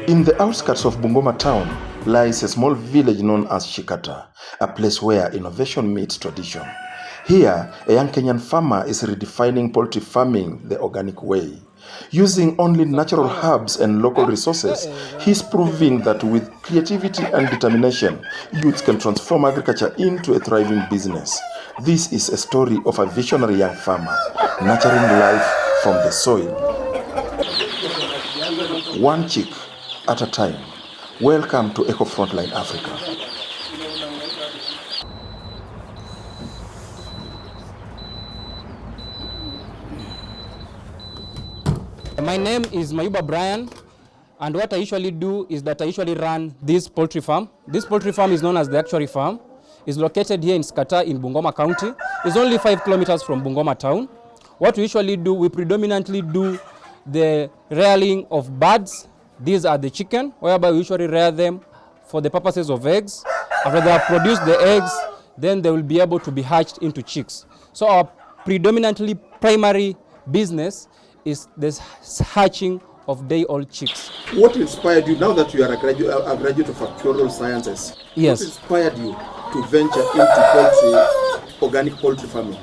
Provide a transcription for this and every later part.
In the outskirts of Bungoma town lies a small village known as Shikata, a place where innovation meets tradition. Here, a young Kenyan farmer is redefining poultry farming the organic way. Using only natural herbs and local resources, he's proving that with creativity and determination, youths can transform agriculture into a thriving business. This is a story of a visionary young farmer, nurturing life from the soil. One chick at a time. Welcome to Eco Frontline Africa. My name is Mayuba Brian, and what I usually do is that I usually run this poultry farm. This poultry farm is known as the Actuary Farm. It's located here in Shikata in Bungoma County. It's only 5 kilometers from Bungoma town. What we usually do, we predominantly do the rearing of birds. These are the chicken, whereby we usually rear them for the purposes of eggs. After they have produced the eggs, then they will be able to be hatched into chicks. So our predominantly primary business is this hatching of day-old chicks. What inspired you, now that you are a graduate of actuarial sciences? Yes. What inspired you to venture into poultry, organic poultry farming?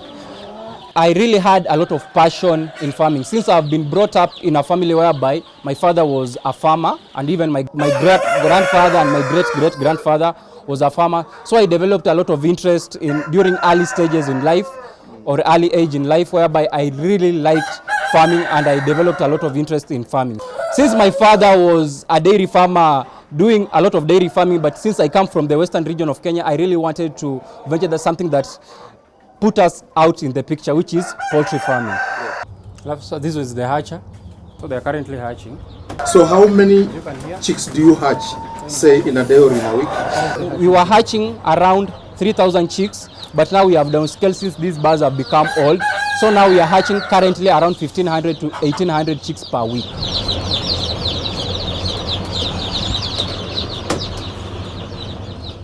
I really had a lot of passion in farming since I've been brought up in a family whereby my father was a farmer, and even my great-grandfather and my great-great-grandfather was a farmer. So I developed a lot of interest during early stages in life or early age in life, whereby I really liked farming and I developed a lot of interest in farming. Since my father was a dairy farmer doing a lot of dairy farming, but since I come from the western region of Kenya, I really wanted to venture to something that put us out in the picture, which is poultry farming. So this was the hatcher. So they are currently hatching. So how many chicks do you hatch, say in a day or in a week? We were hatching around 3,000 chicks, but now we have downscaled since these birds have become old. So now we are hatching currently around 1,500 to 1,800 chicks per week.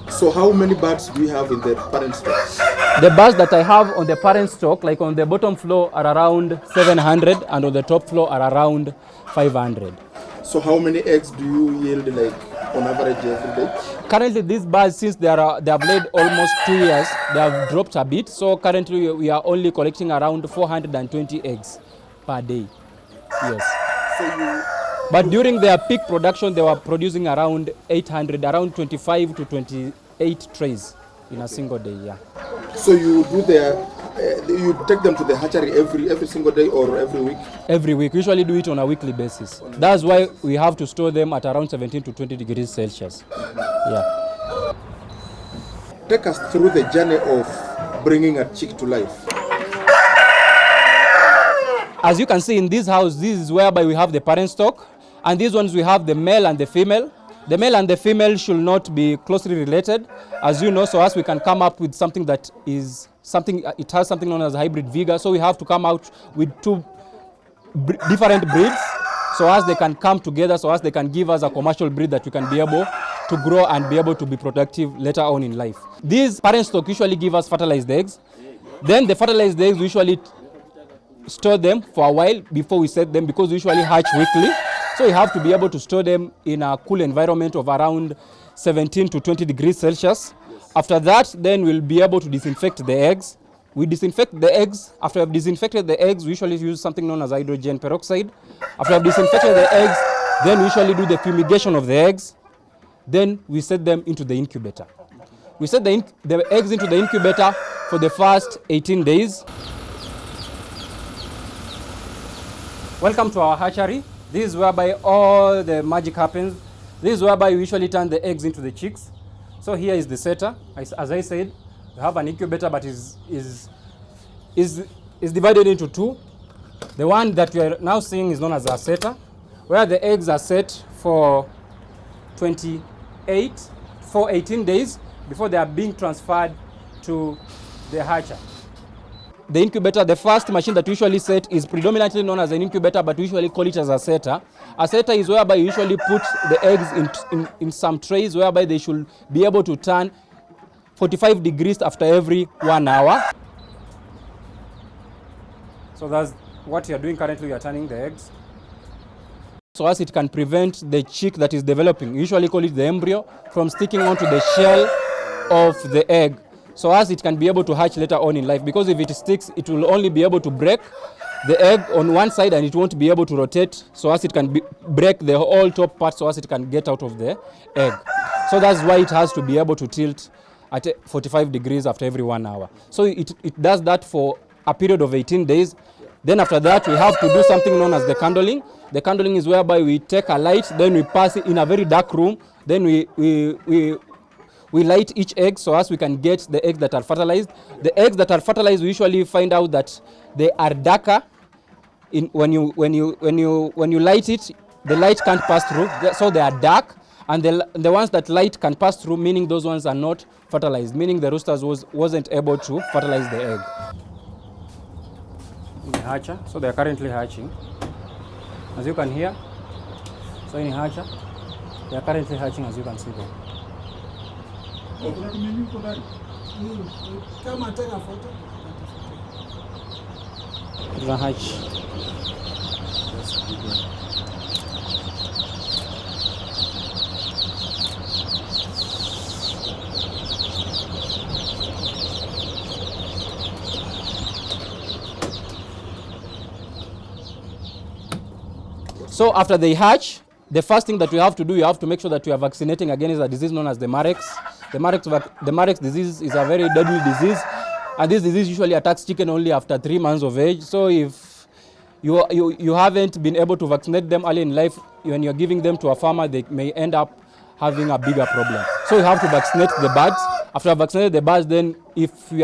So how many birds do you have in the parent stock? The birds that I have on the parent stock, like on the bottom floor, are around 700, and on the top floor are around 500. So how many eggs do you yield, like on average every day? Currently, these birds, since they have laid almost 2 years, they have dropped a bit. So currently, we are only collecting around 420 eggs per day. Yes. But during their peak production, they were producing around 800, around 25 to 28 trays in a single day. Yeah. So you do you take them to the hatchery every single day or every week? Every week. We usually do it on a weekly basis. That's why we have to store them at around 17 to 20 degrees Celsius. Yeah. Take us through the journey of bringing a chick to life. As you can see in this house, this is whereby we have the parent stock, and these ones we have the male and the female. The male and the female should not be closely related, as you know, so as we can come up with something that is it has something known as hybrid vigor. So we have to come out with 2 different breeds, so as they can come together, so as they can give us a commercial breed that we can be able to grow and be able to be productive later on in life. These parent stock usually give us fertilized eggs. Then the fertilized eggs we usually store them for a while before we set them, because we usually hatch weekly. So we have to be able to store them in a cool environment of around 17 to 20 degrees Celsius. After that, then we'll be able to disinfect the eggs. We disinfect the eggs. After we've disinfected the eggs, we usually use something known as hydrogen peroxide. After we've disinfected the eggs, then we usually do the fumigation of the eggs. Then we set them into the incubator. We set the eggs into the incubator for the first 18 days. Welcome to our hatchery. This is whereby all the magic happens. This is whereby we usually turn the eggs into the chicks. So here is the setter. As I said, we have an incubator, but is divided into 2. The one that we are now seeing is known as a setter, where the eggs are set for 18 days before they are being transferred to the hatcher. The incubator, the first machine that we usually set is predominantly known as an incubator, but we usually call it as a setter. A setter is whereby you usually put the eggs in some trays whereby they should be able to turn 45 degrees after every 1 hour. So that's what you're doing currently. You're turning the eggs. so as it can prevent the chick that is developing, usually call it the embryo, from sticking onto the shell of the egg, so as it can be able to hatch later on in life. Because if it sticks, it will only be able to break the egg on one side and it won't be able to rotate, so as it can break the whole top part, so as it can get out of the egg. So that's why it has to be able to tilt at 45 degrees after every 1 hour. So it does that for a period of 18 days. Then after that, we have to do something known as the candling. The candling is whereby we take a light, then we pass it in a very dark room, then we light each egg so as we can get the eggs that are fertilized. The eggs that are fertilized, we usually find out that they are darker. When you light it, the light can't pass through, so they are dark. And the ones that light can pass through, meaning those ones are not fertilized, meaning the roosters wasn't able to fertilize the egg. In the hatcher, so they are currently hatching, as you can hear. So in the hatcher, they are currently hatching, as you can see there. It's a hatch. So after they hatch, the first thing that we have to do, you have to make sure that you are vaccinating against a disease known as the Marex. The Marex disease is a very deadly disease, and this disease usually attacks chicken only after 3 months of age. So if you haven't been able to vaccinate them early in life, when you're giving them to a farmer, they may end up having a bigger problem. So you have to vaccinate the birds. After vaccinated the birds, then if we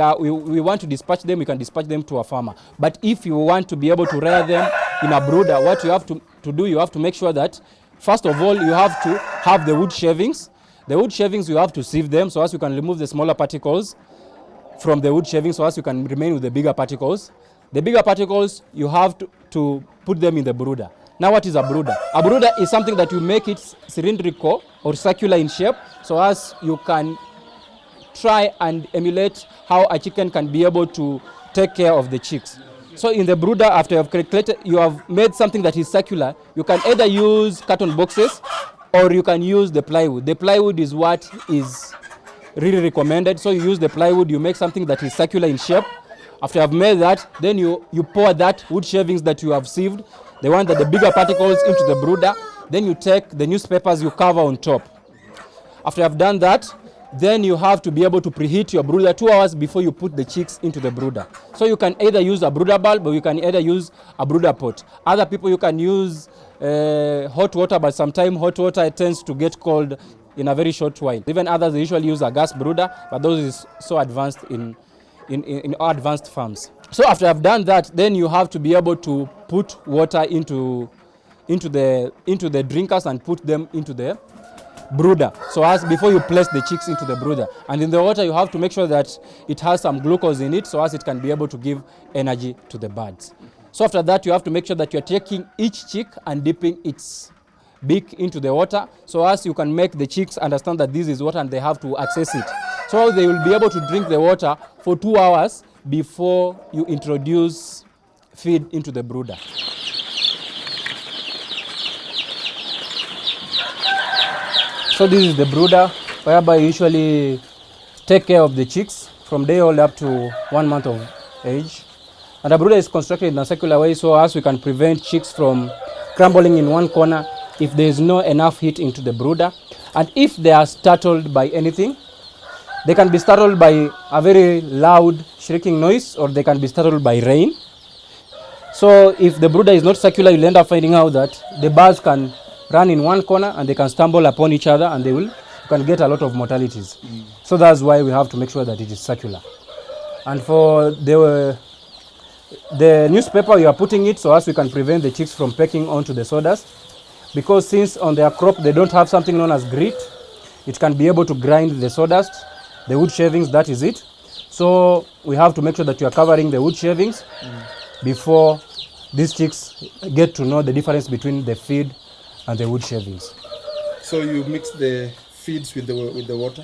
want to dispatch them, we can dispatch them to a farmer. But if you want to be able to rear them in a brooder, what you have to do, you have to make sure that, first of all, you have to have the wood shavings. The wood shavings, you have to sieve them so as you can remove the smaller particles from the wood shavings, so as you can remain with the bigger particles. The bigger particles, you have to put them in the brooder. Now, what is a brooder? A brooder is something that you make it cylindrical or circular in shape, so as you can try and emulate how a chicken can be able to take care of the chicks. So in the brooder, after you have made something that is circular, you can either use carton boxes or you can use the plywood. The plywood is what is really recommended. So you use the plywood, you make something that is circular in shape. After you have made that, then you pour that wood shavings that you have sieved, the one that the bigger particles, into the brooder. Then you take the newspapers, you cover on top. After you have done that, then you have to be able to preheat your brooder 2 hours before you put the chicks into the brooder. So you can either use a brooder bulb or you can either use a brooder pot. Other people, you can use hot water, but sometimes hot water tends to get cold in a very short while. Even others, they usually use a gas brooder, but those is so advanced in advanced farms. So after I've done that, then you have to be able to put water into the drinkers and put them into the brooder, so as before you place the chicks into the brooder. And in the water, you have to make sure that it has some glucose in it, so as it can be able to give energy to the birds. So after that, you have to make sure that you're taking each chick and dipping its beak into the water, so as you can make the chicks understand that this is water and they have to access it. So they will be able to drink the water for 2 hours before you introduce feed into the brooder. So this is the brooder, whereby you usually take care of the chicks from day old up to 1 month of age. And the brooder is constructed in a circular way, so as we can prevent chicks from crumbling in one corner if there is no enough heat into the brooder. And if they are startled by anything, they can be startled by a very loud shrieking noise, or they can be startled by rain. So if the brooder is not circular, you'll end up finding out that the birds can run in one corner and they can stumble upon each other, and you can get a lot of mortalities. So that's why we have to make sure that it is circular. And for the newspaper, you are putting it so as we can prevent the chicks from pecking onto the sawdust, because since on their crop they don't have something known as grit, it can be able to grind the sawdust, the wood shavings, that is it. So we have to make sure that you are covering the wood shavings before these chicks get to know the difference between the feed and the wood shavings. So you mix the feeds with the water?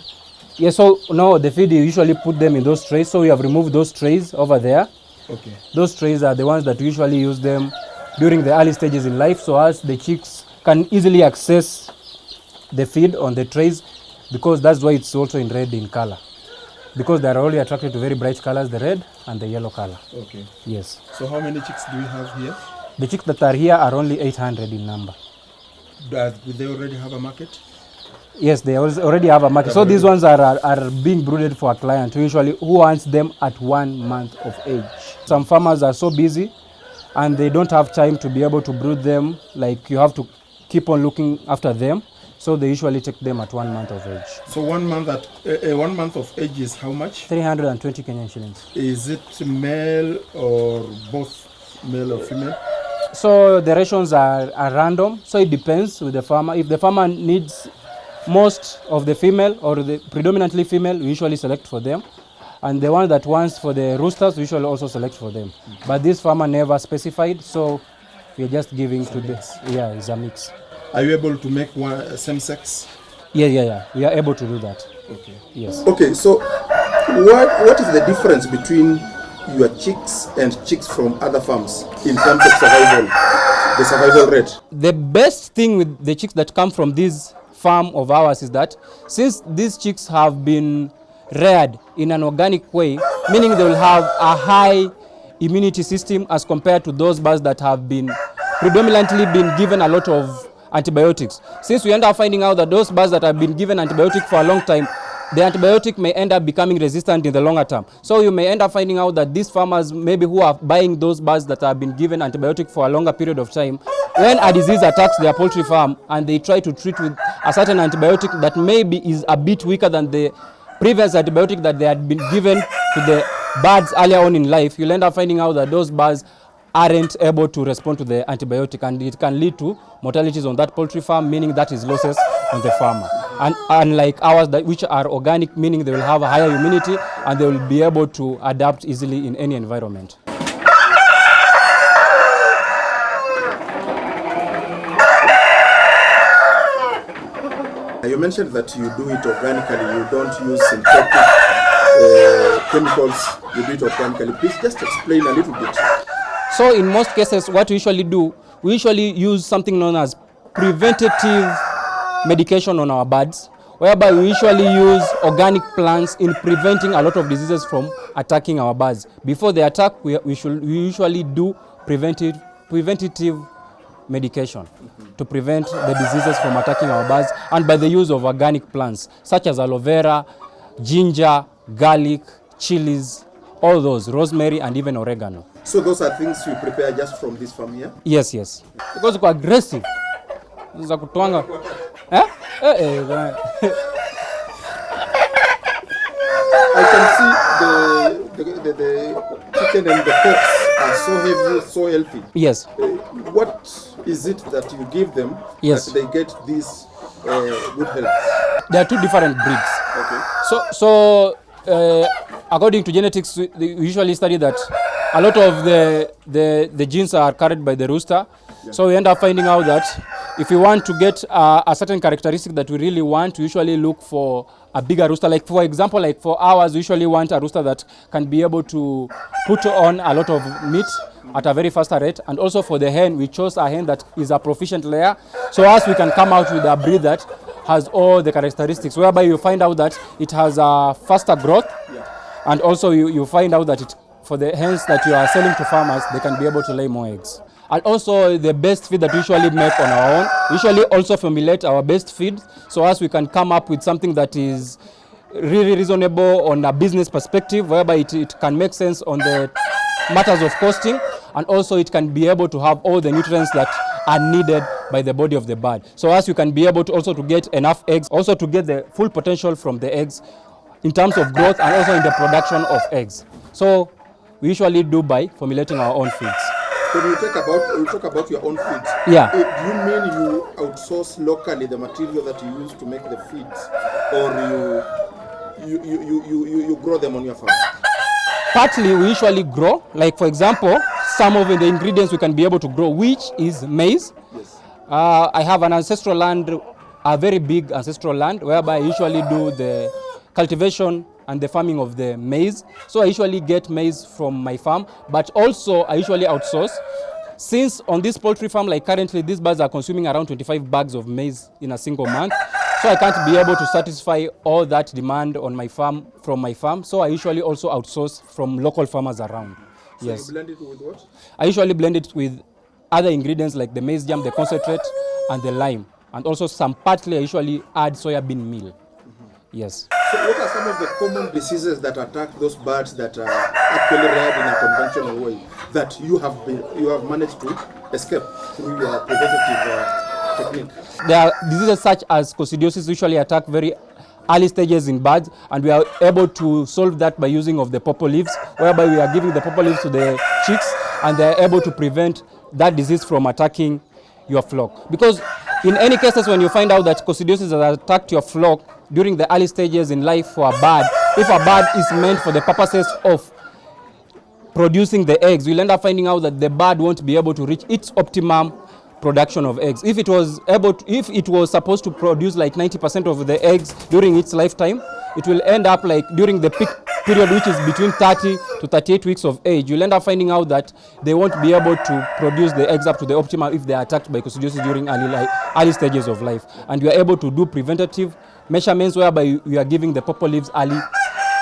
Yes, so no, the feed, you usually put them in those trays. So we have removed those trays over there. Okay. Those trays are the ones that we usually use them during the early stages in life, so as the chicks can easily access the feed on the trays, because that's why it's also in red in color, because they are only attracted to very bright colors, the red and the yellow color. Okay. Yes. So how many chicks do we have here? The chicks that are here are only 800 in number. Do they already have a market? Yes, they already have a market. So these ones are being brooded for a client who wants them at 1 month of age. Some farmers are so busy and they don't have time to be able to brood them. Like, you have to keep on looking after them. So they usually take them at 1 month of age. So 1 month at 1 month of age is how much? 320 Kenyan shillings. Is it male or both male or female? So the rations are random. So it depends with the farmer. If the farmer needs most of the female or the predominantly female, we usually select for them. And the one that wants for the roosters, we usually also select for them. But this farmer never specified, so we're just giving to the, yeah, it's a mix. Are you able to make one same sex? Yeah. We are able to do that. Okay. Yes. Okay, so what is the difference between your chicks and chicks from other farms in terms of survival, the survival rate? The best thing with the chicks that come from this farm of ours is that since these chicks have been reared in an organic way, meaning they will have a high immunity system as compared to those birds that have been predominantly been given a lot of antibiotics. Since we end up finding out that those birds that have been given antibiotic for a long time, the antibiotic may end up becoming resistant in the longer term. So you may end up finding out that these farmers maybe who are buying those birds that have been given antibiotic for a longer period of time, when a disease attacks their poultry farm and they try to treat with a certain antibiotic that maybe is a bit weaker than the previous antibiotic that they had been given to the birds earlier on in life, you'll end up finding out that those birds aren't able to respond to the antibiotic, and it can lead to mortalities on that poultry farm, meaning that is losses on the farmer. And unlike ours, which are organic, meaning they will have a higher immunity and they will be able to adapt easily in any environment. You mentioned that you do it organically, you don't use synthetic chemicals, you do it organically. Please just explain a little bit. So in most cases, what we usually do, we usually use something known as preventative medication on our birds, whereby we usually use organic plants in preventing a lot of diseases from attacking our birds. Before they attack, we usually do preventative medication to prevent the diseases from attacking our birds, and by the use of organic plants such as aloe vera, ginger, garlic, chilies, all those, rosemary and even oregano. So those are things you prepare just from this farm here? Yes. Because it's aggressive. Za kutwanga. I can see the chicken and the cocks are so heavy, so healthy. Yes. What is it that you give them Yes. that they get this good health? There are two different breeds. Okay. So according to genetics, we usually study that a lot of the genes are carried by the rooster. Yeah. So we end up finding out that if we want to get a certain characteristic that we really want, we usually look for a bigger rooster. Like for example, like for ours, we usually want a rooster that can be able to put on a lot of meat at a very faster rate. And also for the hen, we chose a hen that is a proficient layer. So as we can come out with a breed that has all the characteristics, whereby you find out that it has a faster growth. Yeah. And also you find out that for the hens that you are selling to farmers, they can be able to lay more eggs. And also the best feed that we usually make on our own, we usually also formulate our best feed, so as we can come up with something that is really reasonable on a business perspective, whereby it can make sense on the matters of costing, and also it can be able to have all the nutrients that are needed by the body of the bird. So as you can be able to also to get enough eggs, also to get the full potential from the eggs in terms of growth and also in the production of eggs. So we usually do by formulating our own feeds. When you talk about your own feeds, yeah. Do you mean you outsource locally the material that you use to make the feeds, or you grow them on your farm? Partly we usually grow, like for example, some of the ingredients we can be able to grow, which is maize. Yes. I have an ancestral land, a very big ancestral land, whereby I usually do the cultivation and the farming of the maize. So I usually get maize from my farm, but also I usually outsource Since on this poultry farm, like currently, these birds are consuming around 25 bags of maize in a single month. So I can't be able to satisfy all that demand on my farm, from my farm. So I usually also outsource from local farmers around. So yes. You blend it with what? I usually blend it with other ingredients like the maize jam, the concentrate, and the lime. And also partly I usually add soya bean meal. Yes. So what are some of the common diseases that attack those birds that are actually reared in a conventional way that you have managed to escape through your preventative technique? There are diseases such as coccidiosis usually attack very early stages in birds, and we are able to solve that by using of the purple leaves, whereby we are giving the purple leaves to the chicks and they are able to prevent that disease from attacking your flock. Because in any cases when you find out that coccidiosis has attacked your flock during the early stages in life for a bird, if a bird is meant for the purposes of producing the eggs, you'll end up finding out that the bird won't be able to reach its optimum production of eggs. If it was supposed to produce like 90% of the eggs during its lifetime, it will end up like during the peak period, which is between 30 to 38 weeks of age, you'll end up finding out that they won't be able to produce the eggs up to the optimum if they are attacked by coccidiosis during early stages of life. And you are able to do preventative measurements whereby you are giving the purple leaves early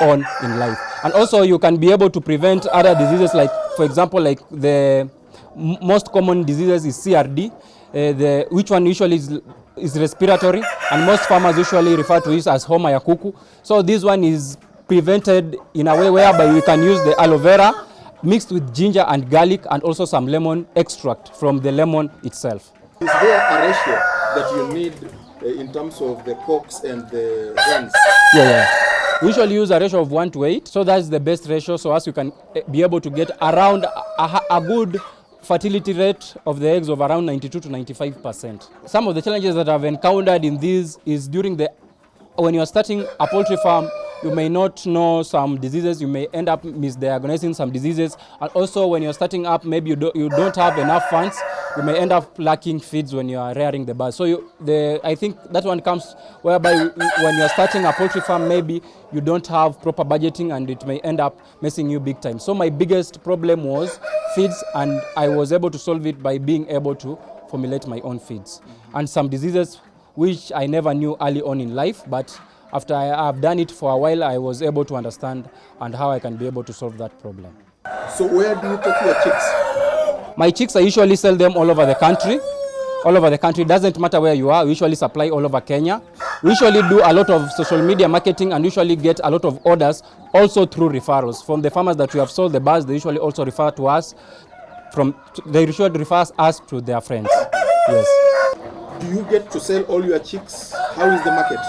on in life. And also you can be able to prevent other diseases, like for example, like the most common diseases is CRD, which one usually is respiratory, and most farmers usually refer to it as homa ya kuku. So this one is prevented in a way whereby we can use the aloe vera mixed with ginger and garlic and also some lemon extract from the lemon itself. Is there a ratio that you need in terms of the cocks and the hens? Yeah. We usually use a ratio of 1 to 8, so that's the best ratio, so as you can be able to get around a good fertility rate of the eggs of around 92 to 95%. Some of the challenges that I've encountered in this is when you're starting a poultry farm, you may not know some diseases, you may end up misdiagnosing some diseases, and also when you're starting up, maybe you don't have enough funds, you may end up lacking feeds when you are rearing the birds. So I think that one comes whereby when you're starting a poultry farm, maybe you don't have proper budgeting and it may end up messing you big time. So my biggest problem was feeds, and I was able to solve it by being able to formulate my own feeds. And some diseases which I never knew early on in life, but after I've done it for a while, I was able to understand and how I can be able to solve that problem. So where do you take your chicks? My chicks, I usually sell them all over the country. All over the country, it doesn't matter where you are, we usually supply all over Kenya. We usually do a lot of social media marketing and usually get a lot of orders also through referrals. From the farmers that we have sold the birds, they usually also refer to us. They usually refer us to their friends. Yes. Do you get to sell all your chicks? How is the market?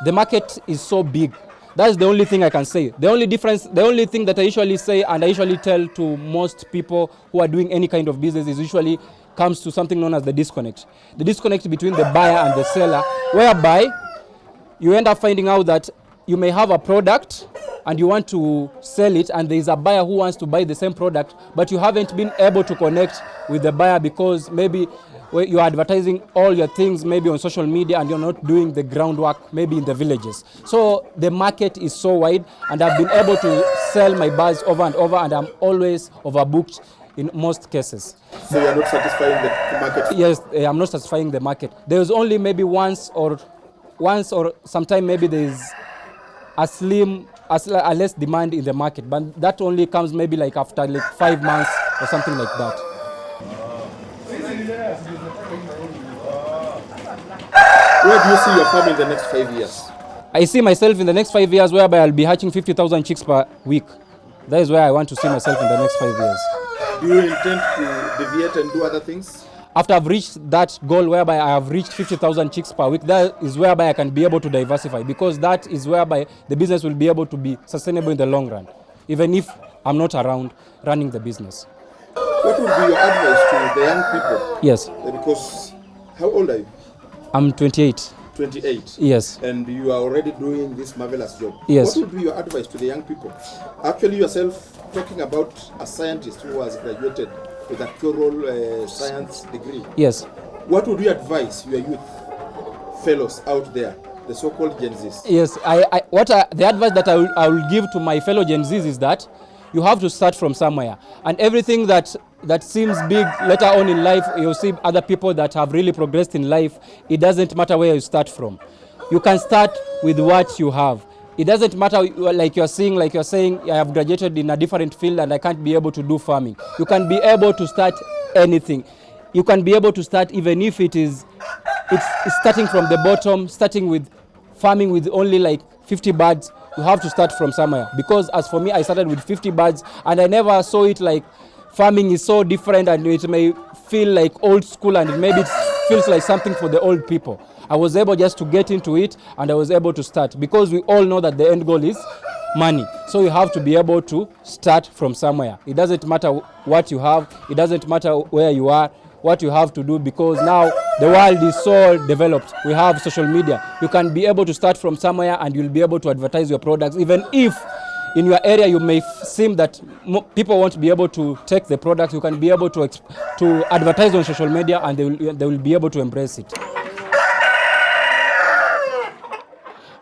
The market is so big. That's the only thing I can say. The only thing that I usually say and I usually tell to most people who are doing any kind of business is usually comes to something known as the disconnect. The disconnect between the buyer and the seller, whereby you end up finding out that you may have a product and you want to sell it, and there is a buyer who wants to buy the same product, but you haven't been able to connect with the buyer because maybe you're advertising all your things maybe on social media and you're not doing the groundwork maybe in the villages. So the market is so wide, and I've been able to sell my birds over and over, and I'm always overbooked in most cases. So you're not satisfying the market? Yes, I'm not satisfying the market. There's only maybe once or sometime maybe there's a less demand in the market, but that only comes maybe like after like 5 months or something like that. Where do you see your farm in the next 5 years? I see myself in the next 5 years whereby I'll be hatching 50,000 chicks per week. That is where I want to see myself in the next 5 years. Do you intend to deviate and do other things? After I've reached that goal whereby I have reached 50,000 chicks per week, that is whereby I can be able to diversify, because that is whereby the business will be able to be sustainable in the long run, even if I'm not around running the business. What would be your advice to the young people? Yes. Because how old are you? I'm 28. 28. Yes. And you are already doing this marvelous job. Yes. What would be your advice to the young people? Actually, yourself talking about a scientist who has graduated with a actuarial science degree. Yes. What would you advise your youth fellows out there, the so-called Gen Zs? Yes. The advice that I will give to my fellow Gen Zs is that you have to start from somewhere, and everything that that seems big later on in life, you'll see other people that have really progressed in life. It doesn't matter where you start from. You can start with what you have. It doesn't matter, like you're saying, I have graduated in a different field and I can't be able to do farming. You can be able to start anything. You can be able to start even if it's starting from the bottom, starting with farming with only like 50 birds. You have to start from somewhere. Because as for me, I started with 50 birds and I never saw it like farming is so different and it may feel like old school and maybe it feels like something for the old people. I was able just to get into it and I was able to start because we all know that the end goal is money. So you have to be able to start from somewhere. It doesn't matter what you have. It doesn't matter where you are, what you have to do, because now the world is so developed. We have social media. You can be able to start from somewhere and you'll be able to advertise your products. Even if in your area you may seem that people won't be able to take the product, you can be able to advertise on social media and they will be able to embrace it.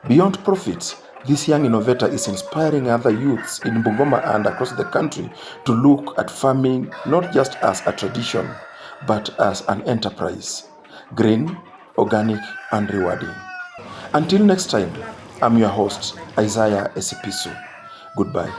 Beyond profits, this young innovator is inspiring other youths in Bungoma and across the country to look at farming not just as a tradition, but as an enterprise. Green, organic, and rewarding. Until next time, I'm your host, Isaiah Esipisu. Goodbye.